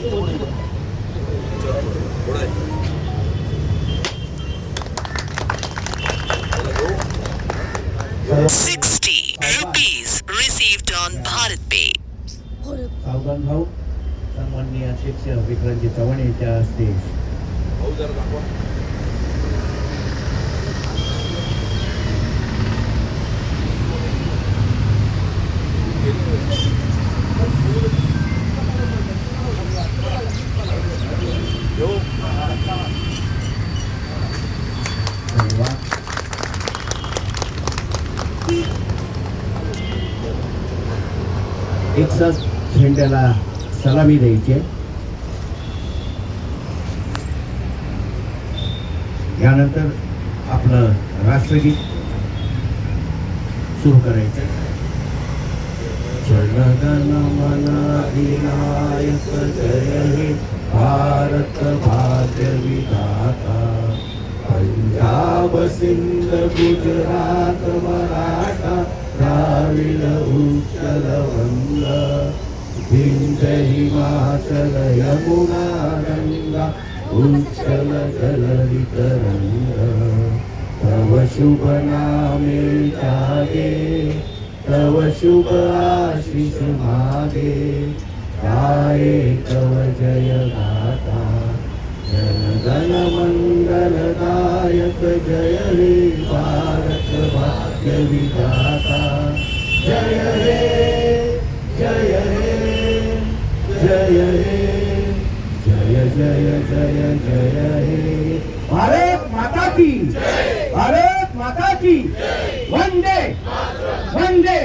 ₹60 received on Bharat Pay. सावधान भाऊ सन्माननीय अध्यक्ष विक्रांतजी चव्हाण यांच्या हस्ते धन्यवाद. एक साथ झेंड्याला सलामी द्यायची आहे. यानंतर आपलं राष्ट्रगीत सुरू करायचं. जनगण मन अधिनायक जय हे भारत भाग्य विधाता. पंजाब सिंध गुजरात मराठा द्राविड उत्कल वंग. विंध्य हिमाचल यमुना गंगा उच्चल जलधि तरंग. तव शुभ नामे जागे तव शुभ आशीष मागे. गाये तव जय गाथा जनगण मंगलदायक जय हे भारत भाग्य विधाता. जय हे जय हे जय हे जय जय जय जय हे. भारत माता की भारत माता की. वंदे वंदे